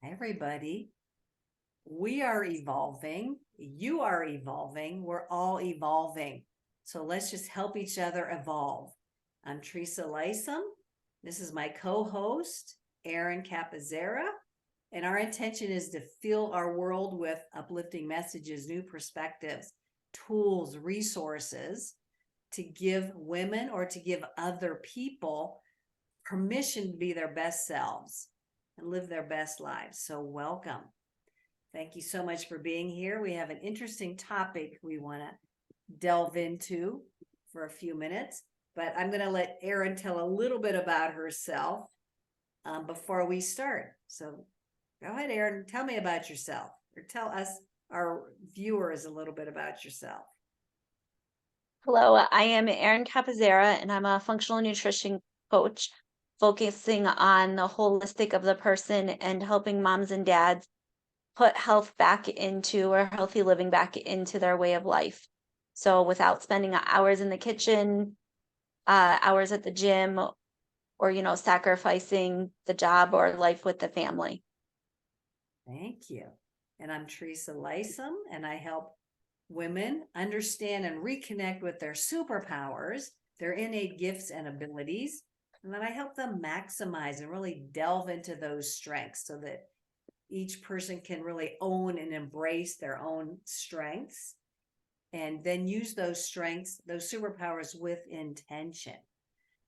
Everybody, we are evolving. You are evolving. We're all evolving. So let's just help each other evolve. I'm Teresa Lisum. This is my co-host, Erin Capazerra. And our intention is to fill our world with uplifting messages, new perspectives, tools, resources to give women or to give other people permission to be their best selves and live their best lives. So welcome. Thank you so much for being here. We have an interesting topic we want to delve into for a few minutes, but I'm going to let Erin tell a little bit about herself before we start. So go ahead, Erin, tell me about yourself, or tell us, our viewers, a little bit about yourself. Hello, I am Erin Capazerra, and I'm a functional nutrition coach focusing on the holistic of the person and helping moms and dads put health back into or healthy living back into their way of life. So without spending hours in the kitchen, hours at the gym, or sacrificing the job or life with the family. Thank you. And I'm Teresa Lisum, and I help women understand and reconnect with their superpowers, their innate gifts and abilities. And then I help them maximize and really delve into those strengths so that each person can really own and embrace their own strengths and then use those strengths, those superpowers with intention.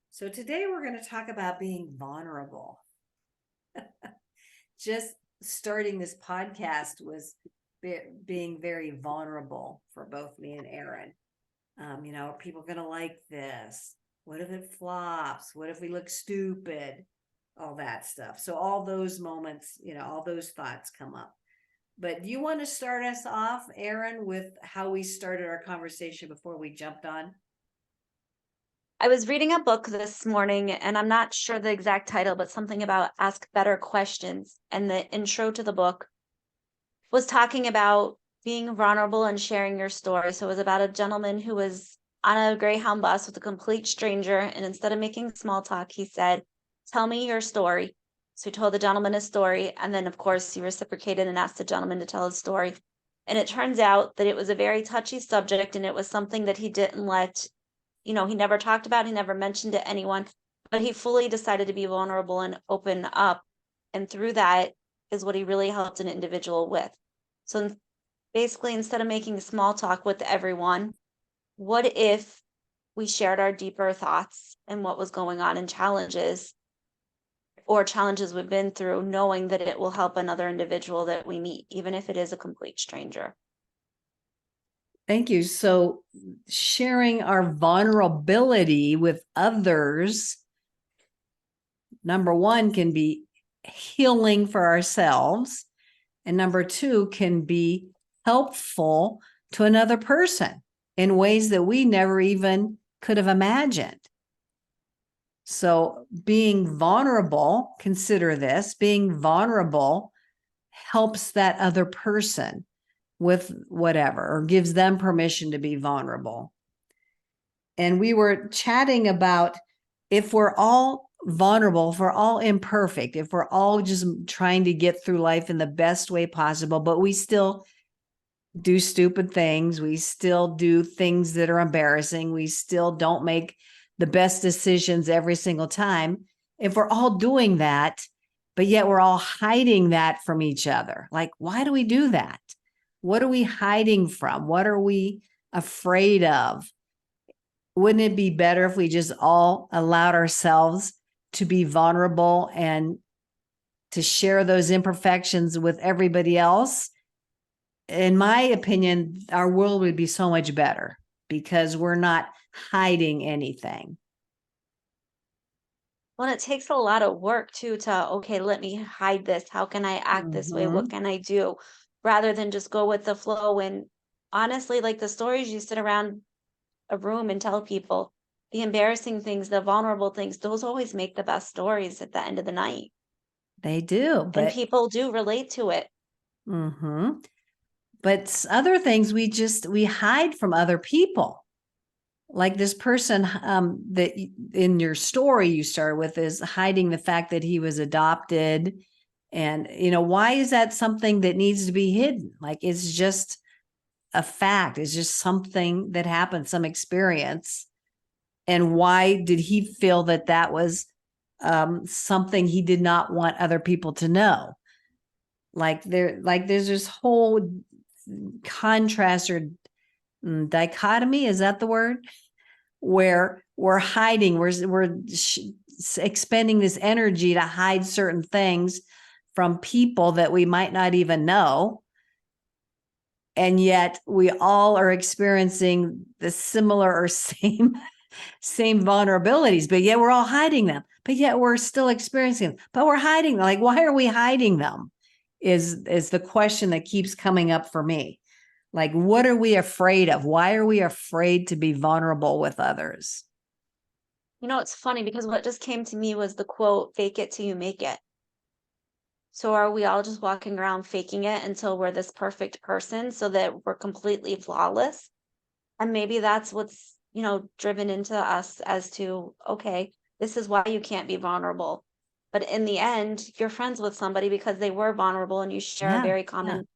So today we're going to talk about being vulnerable. Just starting this podcast was being very vulnerable for both me and Erin. Are people going to like this? What if it flops? What if we look stupid? All that stuff. So all those moments, all those thoughts come up. But do you want to start us off, Erin, with how we started our conversation before we jumped on? I was reading a book this morning, and I'm not sure the exact title, but something about ask better questions. And the intro to the book was talking about being vulnerable and sharing your story. So it was about a gentleman who was on a Greyhound bus with a complete stranger. And instead of making small talk, he said, "Tell me your story." So he told the gentleman his story. And then, of course, he reciprocated and asked the gentleman to tell his story. And it turns out that it was a very touchy subject. And it was something that he didn't he never talked about, he never mentioned to anyone, but he fully decided to be vulnerable and open up. And through that is what he really helped an individual with. So basically, instead of making small talk with everyone, what if we shared our deeper thoughts and what was going on in challenges we've been through, knowing that it will help another individual that we meet, even if it is a complete stranger. Thank you. So sharing our vulnerability with others, number one, can be healing for ourselves. And number two, can be helpful to another person in ways that we never even could have imagined. So being vulnerable, consider this, being vulnerable helps that other person with whatever, or gives them permission to be vulnerable. And we were chatting about, if we're all vulnerable, if we're all imperfect, if we're all just trying to get through life in the best way possible, but we still do stupid things, we still do things that are embarrassing, we still don't make the best decisions every single time. If we're all doing that, but yet we're all hiding that from each other, like, why do we do that? What are we hiding from? What are we afraid of? Wouldn't it be better if we just all allowed ourselves to be vulnerable and to share those imperfections with everybody else? In my opinion, our world would be so much better because we're not hiding anything. Well, it takes a lot of work too okay, let me hide this. How can I act this way? What can I do? Rather than just go with the flow. And honestly, like the stories you sit around a room and tell people, the embarrassing things, the vulnerable things, those always make the best stories at the end of the night. They do, And but people do relate to it. But other things we hide from other people. Like this person that in your story you start with is hiding the fact that he was adopted And, why is that something that needs to be hidden? Like, it's just a fact. It's just something that happened, some experience. And why did he feel that that was something he did not want other people to know? There's this whole contrast or dichotomy. Is that the word? Where we're hiding, we're expending this energy to hide certain things from people that we might not even know. And yet we all are experiencing the similar or same vulnerabilities, but yet we're all hiding them, but yet we're still experiencing them, but we're hiding them. Like, why are we hiding them is the question that keeps coming up for me. Like, what are we afraid of? Why are we afraid to be vulnerable with others? It's funny because what just came to me was the quote, fake it till you make it. So are we all just walking around faking it until we're this perfect person so that we're completely flawless? And maybe that's what's, driven into us as to, okay, this is why you can't be vulnerable. But in the end, you're friends with somebody because they were vulnerable and you share a Yeah, very yeah. common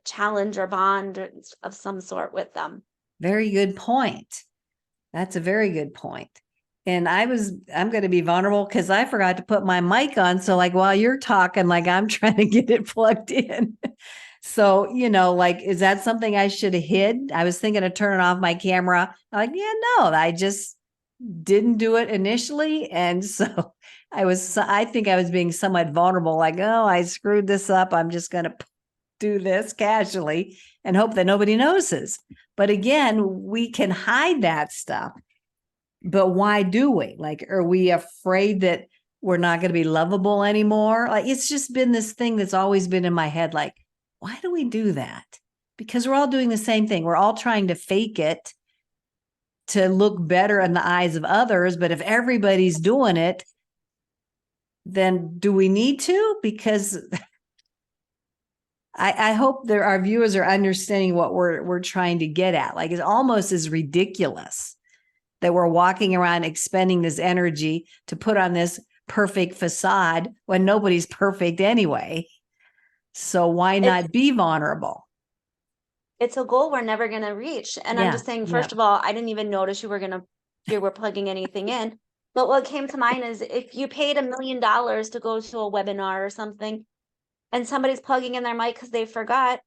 challenge or bond of some sort with them. Very good point. That's a very good point. And I'm going to be vulnerable because I forgot to put my mic on. So, like, while you're talking, like, I'm trying to get it plugged in. So, like, is that something I should have hid? I was thinking of turning off my camera. I'm like, yeah, no, I just didn't do it initially. And so I think I was being somewhat vulnerable, like, oh, I screwed this up. I'm just going to do this casually and hope that nobody notices. But again, we can hide that stuff. But why do we? Like, are we afraid that we're not going to be lovable anymore? Like, it's just been this thing that's always been in my head. Like, why do we do that? Because we're all doing the same thing. We're all trying to fake it to look better in the eyes of others. But if everybody's doing it, then do we need to? Because I hope that our viewers are understanding what we're trying to get at. Like, it's almost as ridiculous that we're walking around expending this energy to put on this perfect facade when nobody's perfect anyway. So why It's not be vulnerable? it's a goal we're never going to reach. And I'm Yeah. just saying, Yeah. first of all, I didn't even notice you were plugging anything in. But what came to mind is if you paid $1 million to go to a webinar or something and somebody's plugging in their mic because they forgot,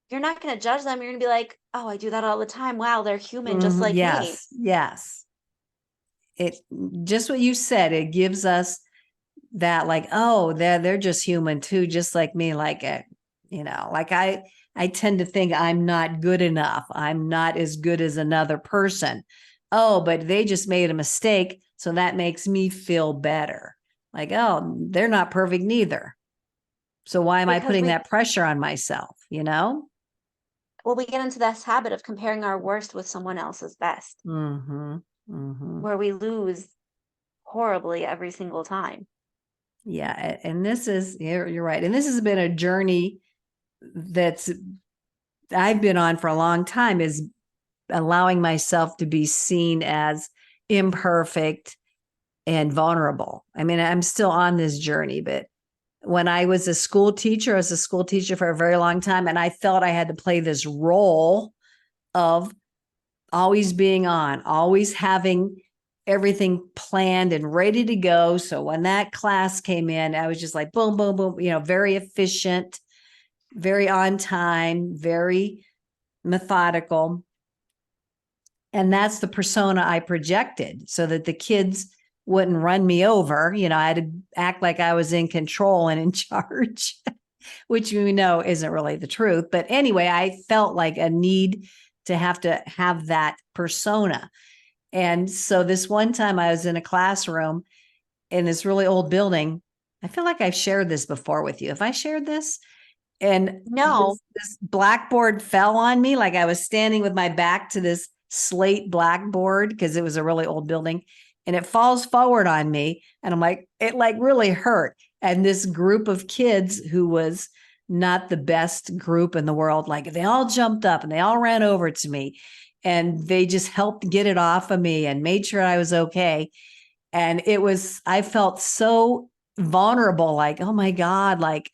you're not going to judge them. You're going to be like, oh, I do that all the time. Wow, they're human just like me. Yes. Yes. It just what you said, it gives us that, like, oh, they're just human too, just like me. Like, like I tend to think I'm not good enough. I'm not as good as another person. Oh, but they just made a mistake, so that makes me feel better. Like, oh, they're not perfect neither. So why am I Because putting that pressure on myself, we get into this habit of comparing our worst with someone else's best, Mhm. Mhm. where we lose horribly every single time. Yeah, and this is, you're right. And this has been a journey that's I've been on for a long time, is allowing myself to be seen as imperfect and vulnerable. I mean, I'm still on this journey, but when I was a school teacher, I was a school teacher for a very long time, and I felt I had to play this role of always being on, always having everything planned and ready to go. So when that class came in, I was just like, boom, boom, boom, very efficient, very on time, very methodical. And that's the persona I projected so that the kids wouldn't run me over. I had to act like I was in control and in charge, which we know isn't really the truth. But anyway, I felt like a need to have that persona. And so this one time I was in a classroom in this really old building. I feel like I've shared this before with you. Have I shared this? And No, this blackboard fell on me. Like, I was standing with my back to this slate blackboard because it was a really old building, and it falls forward on me. And I'm like, it like really hurt. And this group of kids, who was not the best group in the world, like, they all jumped up and they all ran over to me and they just helped get it off of me and made sure I was okay. And I felt so vulnerable, like, oh my God, like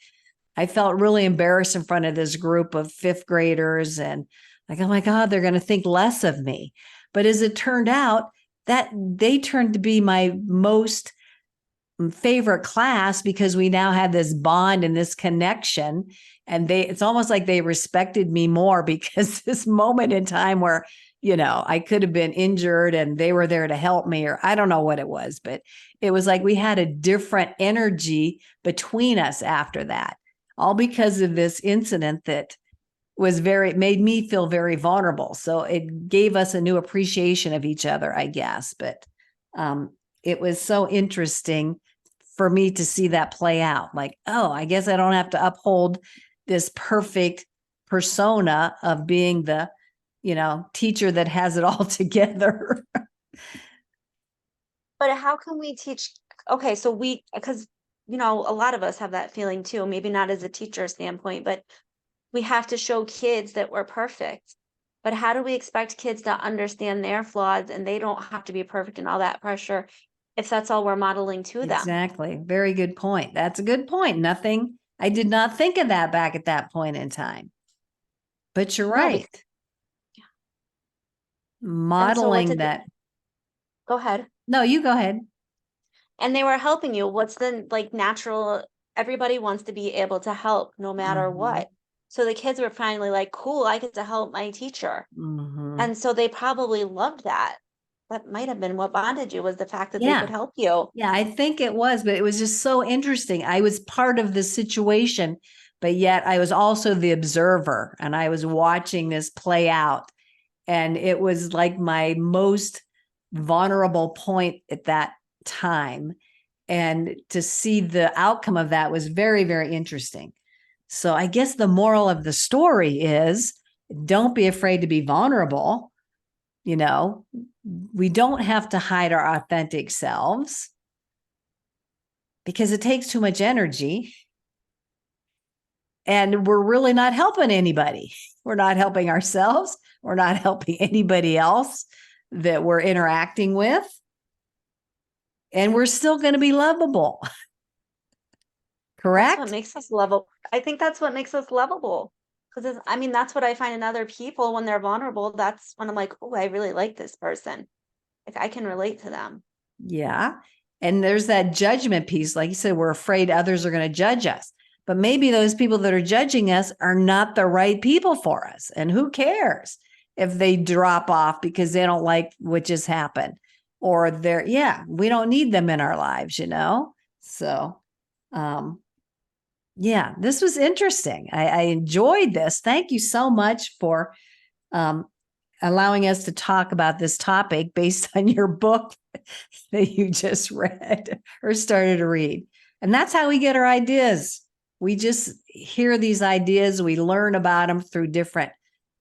I felt really embarrassed in front of this group of fifth graders and like, oh my God, they're going to think less of me. But as it turned out, that they turned to be my most favorite class because we now had this bond and this connection. And it's almost like they respected me more because this moment in time where, I could have been injured and they were there to help me, or I don't know what it was, but it was like we had a different energy between us after that, all because of this incident that made me feel very vulnerable. So it gave us a new appreciation of each other, I guess. But it was so interesting for me to see that play out. Like, oh, I guess I don't have to uphold this perfect persona of being the, teacher that has it all together. But how can we teach? Okay, so because a lot of us have that feeling too, maybe not as a teacher standpoint, but we have to show kids that we're perfect. But how do we expect kids to understand their flaws and they don't have to be perfect and all that pressure if that's all we're modeling to them? Exactly. Very good point. That's a good point. I did not think of that back at that point in time. But you're No, right. and so what Modeling did that. go ahead. No, you go ahead. And they were helping you. What's the natural? Everybody wants to be able to help no matter Mhm. what. So the kids were finally like, cool, I get to help my teacher. Mhm. And so they probably loved that. That might have been what bonded you, was the fact that they Yeah. could help you. Yeah, I think it was, but it was just so interesting. I was part of the situation, but yet I was also the observer and I was watching this play out. And it was like my most vulnerable point at that time. And to see the outcome of that was very, very interesting. So I guess the moral of the story is don't be afraid to be vulnerable. You know, we don't have to hide our authentic selves because it takes too much energy and we're really not helping anybody. We're not helping ourselves. We're not helping anybody else that we're interacting with. And we're still going to be lovable. That's what Correct? makes us lovable. I think that's what makes us lovable. Because that's what I find in other people when they're vulnerable. That's when I'm like, oh, I really like this person. Like I can relate to them. Yeah. And there's that judgment piece. Like you said, we're afraid others are going to judge us. But maybe those people that are judging us are not the right people for us. And who cares if they drop off because they don't like what just happened? Or we don't need them in our lives. So, yeah, this was interesting. I enjoyed this. Thank you so much for um, allowing us to talk about this topic based on your book that you just read or started to read. And that's how we get our ideas. We just hear these ideas, we learn about them through different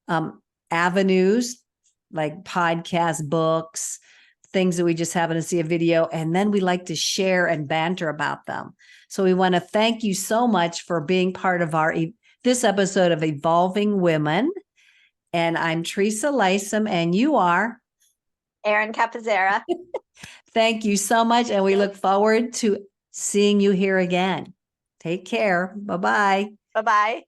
um, avenues like podcasts, books, things that we just happen to see a video, and then we like to share and banter about them. So we want to thank you so much for being part of this episode of Evolving Women. And I'm Teresa Lisum, and you are Erin Capazerra. Thank you so much. And we look forward to seeing you here again. Take care. Bye bye. Bye bye.